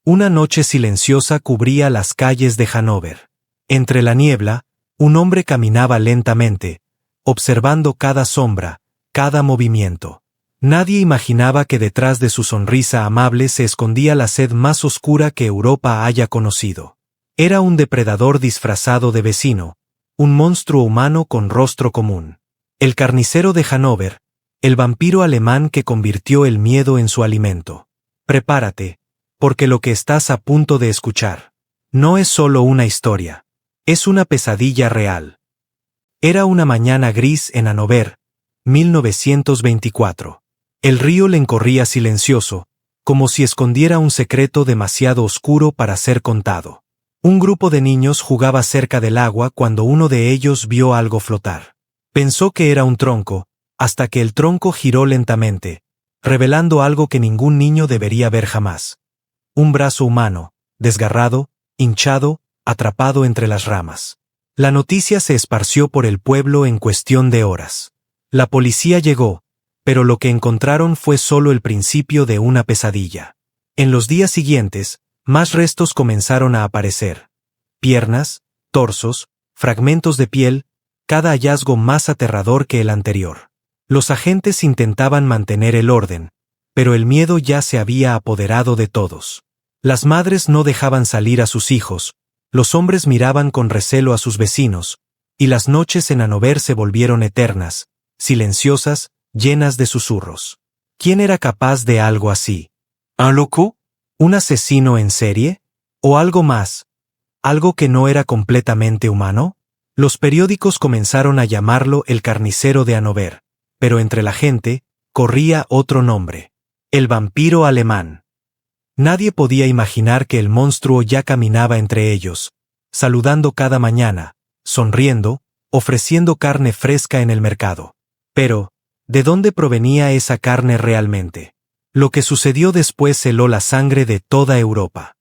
Una noche silenciosa cubría las calles de Hannover. Entre la niebla, un hombre caminaba lentamente, observando cada sombra, cada movimiento. Nadie imaginaba que detrás de su sonrisa amable se escondía la sed más oscura que Europa haya conocido. Era un depredador disfrazado de vecino, un monstruo humano con rostro común. El carnicero de Hannover, el vampiro alemán que convirtió el miedo en su alimento. Prepárate, porque lo que estás a punto de escuchar no es solo una historia, es una pesadilla real. Era una mañana gris en Hannover, 1924. El río le corría silencioso, como si escondiera un secreto demasiado oscuro para ser contado. Un grupo de niños jugaba cerca del agua cuando uno de ellos vio algo flotar. Pensó que era un tronco, hasta que el tronco giró lentamente, revelando algo que ningún niño debería ver jamás. Un brazo humano, desgarrado, hinchado, atrapado entre las ramas. La noticia se esparció por el pueblo en cuestión de horas. La policía llegó, pero lo que encontraron fue solo el principio de una pesadilla. En los días siguientes, más restos comenzaron a aparecer. Piernas, torsos, fragmentos de piel, cada hallazgo más aterrador que el anterior. Los agentes intentaban mantener el orden, pero el miedo ya se había apoderado de todos. Las madres no dejaban salir a sus hijos, los hombres miraban con recelo a sus vecinos, y las noches en Hannover se volvieron eternas, silenciosas, llenas de susurros. ¿Quién era capaz de algo así? ¿Un loco? ¿Un asesino en serie? ¿O algo más? ¿Algo que no era completamente humano? Los periódicos comenzaron a llamarlo el carnicero de Hannover, pero entre la gente corría otro nombre: el vampiro alemán. Nadie podía imaginar que el monstruo ya caminaba entre ellos, saludando cada mañana, sonriendo, ofreciendo carne fresca en el mercado. Pero, ¿de dónde provenía esa carne realmente? Lo que sucedió después heló la sangre de toda Europa.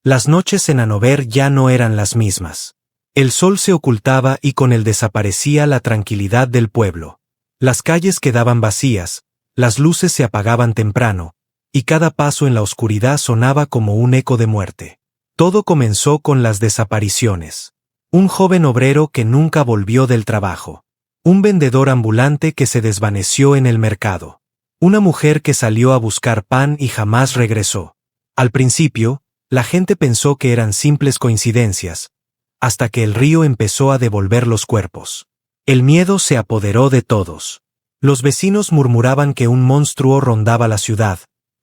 Las noches en Hannover ya no eran las mismas. El sol se ocultaba y con él desaparecía la tranquilidad del pueblo. Las calles quedaban vacías, las luces se apagaban temprano, y cada paso en la oscuridad sonaba como un eco de muerte. Todo comenzó con las desapariciones. Un joven obrero que nunca volvió del trabajo. Un vendedor ambulante que se desvaneció en el mercado. Una mujer que salió a buscar pan y jamás regresó. Al principio, la gente pensó que eran simples coincidencias, hasta que el río empezó a devolver los cuerpos. El miedo se apoderó de todos. Los vecinos murmuraban que un monstruo rondaba la ciudad,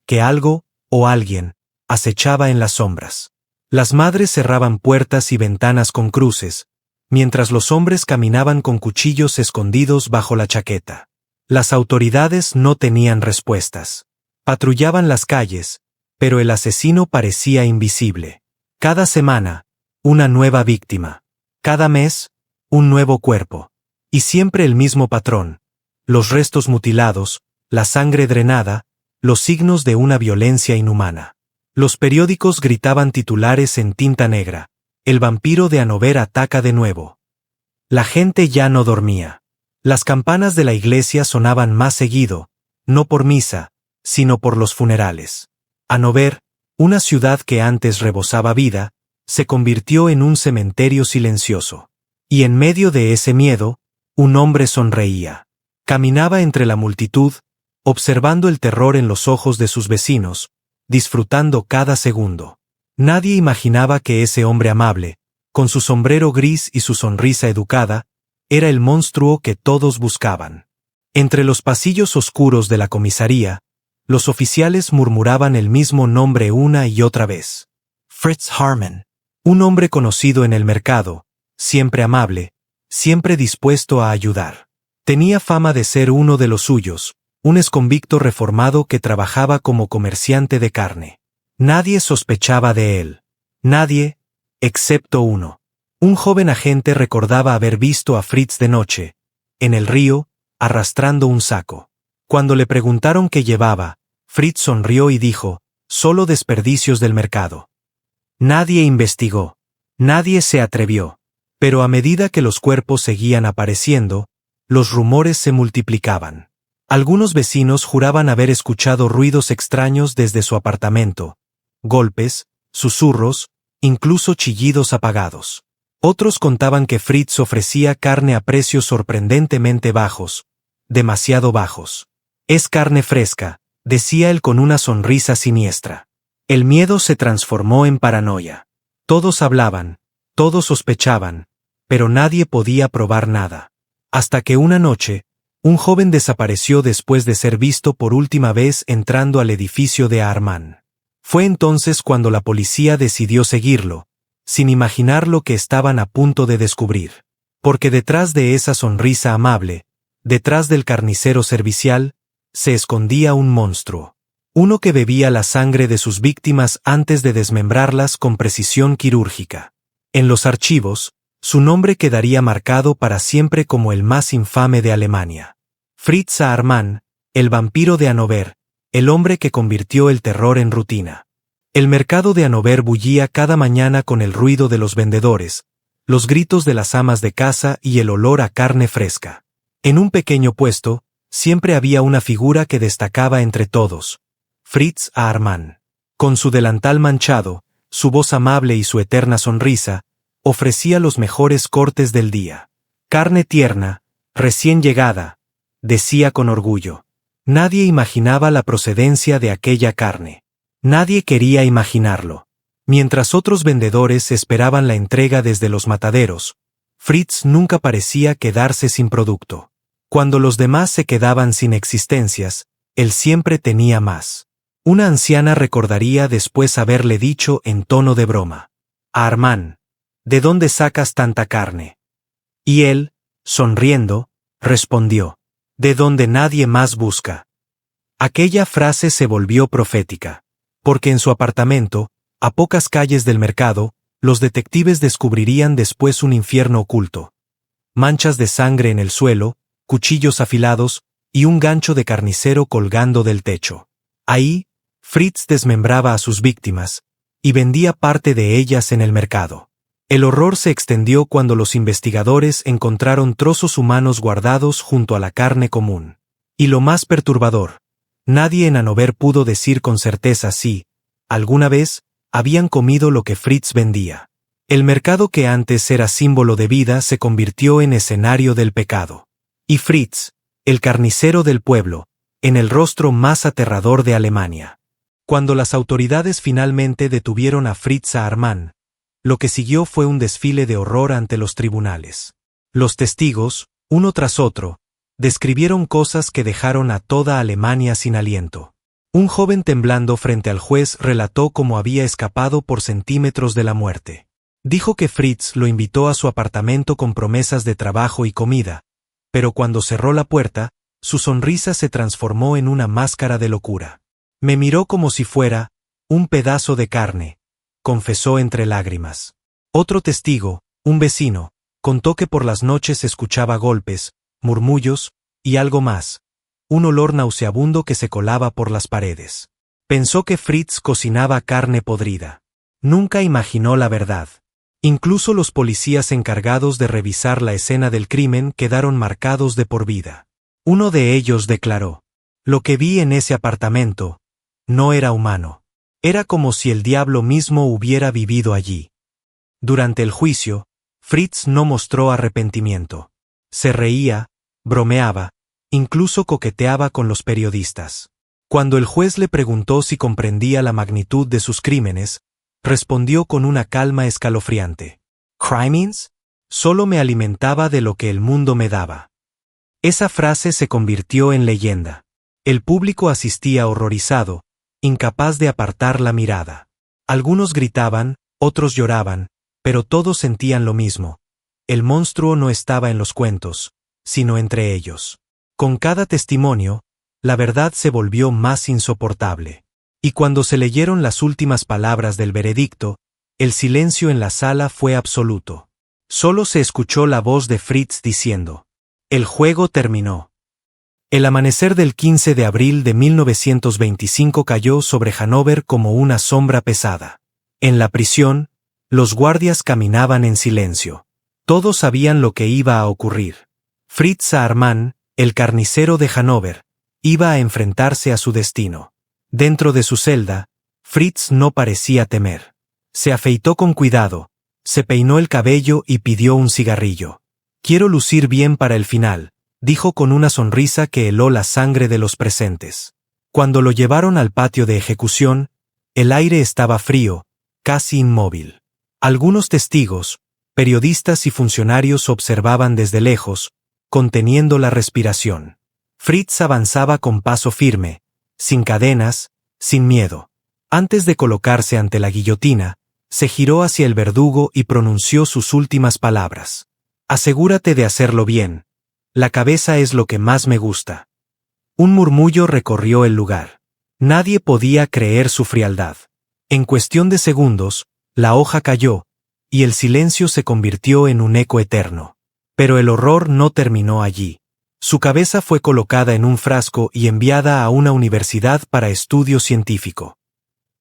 que algo, o alguien, acechaba en las sombras. Las madres cerraban puertas y ventanas con cruces, mientras los hombres caminaban con cuchillos escondidos bajo la chaqueta. Las autoridades no tenían respuestas. Patrullaban las calles, pero el asesino parecía invisible. Cada semana, una nueva víctima. Cada mes, un nuevo cuerpo. Y siempre el mismo patrón: los restos mutilados, la sangre drenada, los signos de una violencia inhumana. Los periódicos gritaban titulares en tinta negra: el vampiro de Hannover ataca de nuevo. La gente ya no dormía. Las campanas de la iglesia sonaban más seguido, no por misa, sino por los funerales. Hannover, una ciudad que antes rebosaba vida, se convirtió en un cementerio silencioso. Y en medio de ese miedo, un hombre sonreía. Caminaba entre la multitud, observando el terror en los ojos de sus vecinos, disfrutando cada segundo. Nadie imaginaba que ese hombre amable, con su sombrero gris y su sonrisa educada, era el monstruo que todos buscaban. Entre los pasillos oscuros de la comisaría, los oficiales murmuraban el mismo nombre una y otra vez: Fritz Harman. Un hombre conocido en el mercado, siempre amable, siempre dispuesto a ayudar. Tenía fama de ser uno de los suyos, un exconvicto reformado que trabajaba como comerciante de carne. Nadie sospechaba de él. Nadie, excepto uno. Un joven agente recordaba haber visto a Fritz de noche, en el río, arrastrando un saco. Cuando le preguntaron qué llevaba, Fritz sonrió y dijo: solo desperdicios del mercado. Nadie investigó. Nadie se atrevió. Pero a medida que los cuerpos seguían apareciendo, los rumores se multiplicaban. Algunos vecinos juraban haber escuchado ruidos extraños desde su apartamento: golpes, susurros, incluso chillidos apagados. Otros contaban que Fritz ofrecía carne a precios sorprendentemente bajos, demasiado bajos. «Es carne fresca», decía él con una sonrisa siniestra. El miedo se transformó en paranoia. Todos hablaban, todos sospechaban, pero nadie podía probar nada. Hasta que una noche, un joven desapareció después de ser visto por última vez entrando al edificio de Armand. Fue entonces cuando la policía decidió seguirlo, sin imaginar lo que estaban a punto de descubrir. Porque detrás de esa sonrisa amable, detrás del carnicero servicial, se escondía un monstruo. Uno que bebía la sangre de sus víctimas antes de desmembrarlas con precisión quirúrgica. En los archivos, su nombre quedaría marcado para siempre como el más infame de Alemania. Fritz Armand, el vampiro de Hannover, el hombre que convirtió el terror en rutina. El mercado de Hannover bullía cada mañana con el ruido de los vendedores, los gritos de las amas de casa y el olor a carne fresca. En un pequeño puesto, siempre había una figura que destacaba entre todos: Fritz Armand. Con su delantal manchado, su voz amable y su eterna sonrisa, ofrecía los mejores cortes del día. Carne tierna, recién llegada, decía con orgullo. Nadie imaginaba la procedencia de aquella carne. Nadie quería imaginarlo. Mientras otros vendedores esperaban la entrega desde los mataderos, Fritz nunca parecía quedarse sin producto. Cuando los demás se quedaban sin existencias, él siempre tenía más. Una anciana recordaría después haberle dicho en tono de broma: «Armand, ¿de dónde sacas tanta carne?». Y él, sonriendo, respondió: «De donde nadie más busca». Aquella frase se volvió profética, porque en su apartamento, a pocas calles del mercado, los detectives descubrirían después un infierno oculto. Manchas de sangre en el suelo, cuchillos afilados y un gancho de carnicero colgando del techo. Ahí, Fritz desmembraba a sus víctimas y vendía parte de ellas en el mercado. El horror se extendió cuando los investigadores encontraron trozos humanos guardados junto a la carne común. Y lo más perturbador, nadie en Hannover pudo decir con certeza si, alguna vez, habían comido lo que Fritz vendía. El mercado que antes era símbolo de vida se convirtió en escenario del pecado. Y Fritz, el carnicero del pueblo, en el rostro más aterrador de Alemania. Cuando las autoridades finalmente detuvieron a Fritz Armand, lo que siguió fue un desfile de horror ante los tribunales. Los testigos, uno tras otro, describieron cosas que dejaron a toda Alemania sin aliento. Un joven temblando frente al juez relató cómo había escapado por centímetros de la muerte. Dijo que Fritz lo invitó a su apartamento con promesas de trabajo y comida, pero cuando cerró la puerta, su sonrisa se transformó en una máscara de locura. «Me miró como si fuera un pedazo de carne», confesó entre lágrimas. Otro testigo, un vecino, contó que por las noches escuchaba golpes, murmullos y algo más, un olor nauseabundo que se colaba por las paredes. Pensó que Fritz cocinaba carne podrida. Nunca imaginó la verdad. Incluso los policías encargados de revisar la escena del crimen quedaron marcados de por vida. Uno de ellos declaró: «Lo que vi en ese apartamento no era humano. Era como si el diablo mismo hubiera vivido allí». Durante el juicio, Fritz no mostró arrepentimiento. Se reía, bromeaba, incluso coqueteaba con los periodistas. Cuando el juez le preguntó si comprendía la magnitud de sus crímenes, respondió con una calma escalofriante: «¿Crimes? Solo me alimentaba de lo que el mundo me daba». Esa frase se convirtió en leyenda. El público asistía horrorizado, incapaz de apartar la mirada. Algunos gritaban, otros lloraban, pero todos sentían lo mismo: el monstruo no estaba en los cuentos, sino entre ellos. Con cada testimonio, la verdad se volvió más insoportable. Y cuando se leyeron las últimas palabras del veredicto, el silencio en la sala fue absoluto. Solo se escuchó la voz de Fritz diciendo: «El juego terminó». El amanecer del 15 de abril de 1925 cayó sobre Hannover como una sombra pesada. En la prisión, los guardias caminaban en silencio. Todos sabían lo que iba a ocurrir. Fritz Armand, el carnicero de Hannover, iba a enfrentarse a su destino. Dentro de su celda, Fritz no parecía temer. Se afeitó con cuidado, se peinó el cabello y pidió un cigarrillo. «Quiero lucir bien para el final», dijo con una sonrisa que heló la sangre de los presentes. Cuando lo llevaron al patio de ejecución, el aire estaba frío, casi inmóvil. Algunos testigos, periodistas y funcionarios observaban desde lejos, conteniendo la respiración. Fritz avanzaba con paso firme, sin cadenas, sin miedo. Antes de colocarse ante la guillotina, se giró hacia el verdugo y pronunció sus últimas palabras. «Asegúrate de hacerlo bien. La cabeza es lo que más me gusta». Un murmullo recorrió el lugar. Nadie podía creer su frialdad. En cuestión de segundos, la hoja cayó, y el silencio se convirtió en un eco eterno. Pero el horror no terminó allí. Su cabeza fue colocada en un frasco y enviada a una universidad para estudio científico.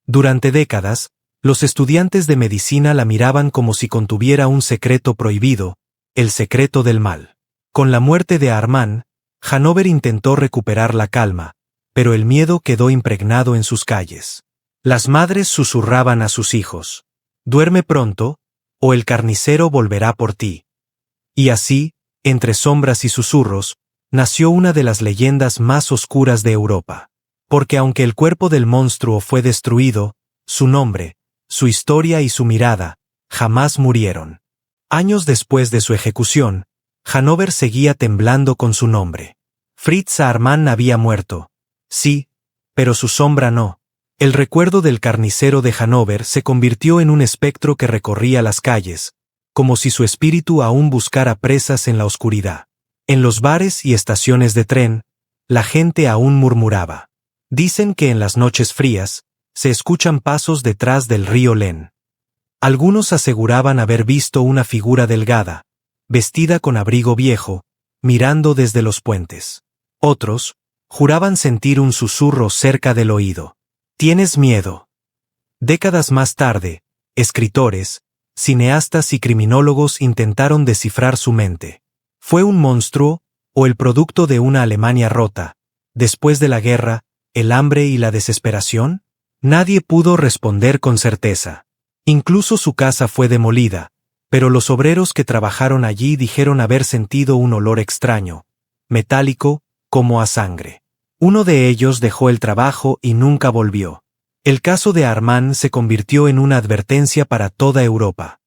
Durante décadas, los estudiantes de medicina la miraban como si contuviera un secreto prohibido, el secreto del mal. Con la muerte de Armand, Hannover intentó recuperar la calma, pero el miedo quedó impregnado en sus calles. Las madres susurraban a sus hijos: «Duerme pronto, o el carnicero volverá por ti». Y así, entre sombras y susurros, nació una de las leyendas más oscuras de Europa. Porque aunque el cuerpo del monstruo fue destruido, su nombre, su historia y su mirada, jamás murieron. Años después de su ejecución, Hannover seguía temblando con su nombre. Fritz Armand había muerto. Sí, pero su sombra no. El recuerdo del carnicero de Hannover se convirtió en un espectro que recorría las calles, como si su espíritu aún buscara presas en la oscuridad. En los bares y estaciones de tren, la gente aún murmuraba. Dicen que en las noches frías, se escuchan pasos detrás del río Len. Algunos aseguraban haber visto una figura delgada, vestida con abrigo viejo, mirando desde los puentes. Otros juraban sentir un susurro cerca del oído. «¿Tienes miedo?». Décadas más tarde, escritores, cineastas y criminólogos intentaron descifrar su mente. ¿Fue un monstruo, o el producto de una Alemania rota, después de la guerra, el hambre y la desesperación? Nadie pudo responder con certeza. Incluso su casa fue demolida, pero los obreros que trabajaron allí dijeron haber sentido un olor extraño, metálico, como a sangre. Uno de ellos dejó el trabajo y nunca volvió. El caso de Armand se convirtió en una advertencia para toda Europa.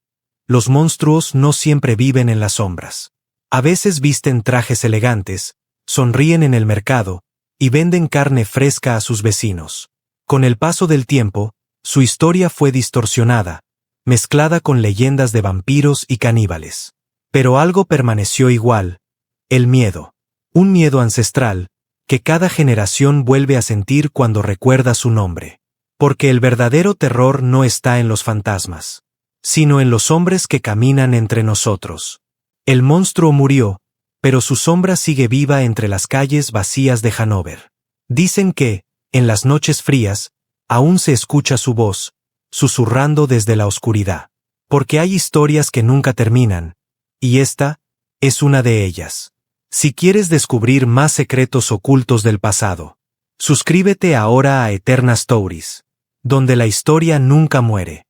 Los monstruos no siempre viven en las sombras. A veces visten trajes elegantes, sonríen en el mercado, y venden carne fresca a sus vecinos. Con el paso del tiempo, su historia fue distorsionada, mezclada con leyendas de vampiros y caníbales. Pero algo permaneció igual: el miedo. Un miedo ancestral, que cada generación vuelve a sentir cuando recuerda su nombre. Porque el verdadero terror no está en los fantasmas, sino en los hombres que caminan entre nosotros. El monstruo murió, pero su sombra sigue viva entre las calles vacías de Hannover. Dicen que, en las noches frías, aún se escucha su voz, susurrando desde la oscuridad. Porque hay historias que nunca terminan, y esta es una de ellas. Si quieres descubrir más secretos ocultos del pasado, suscríbete ahora a Eterna Stories, donde la historia nunca muere.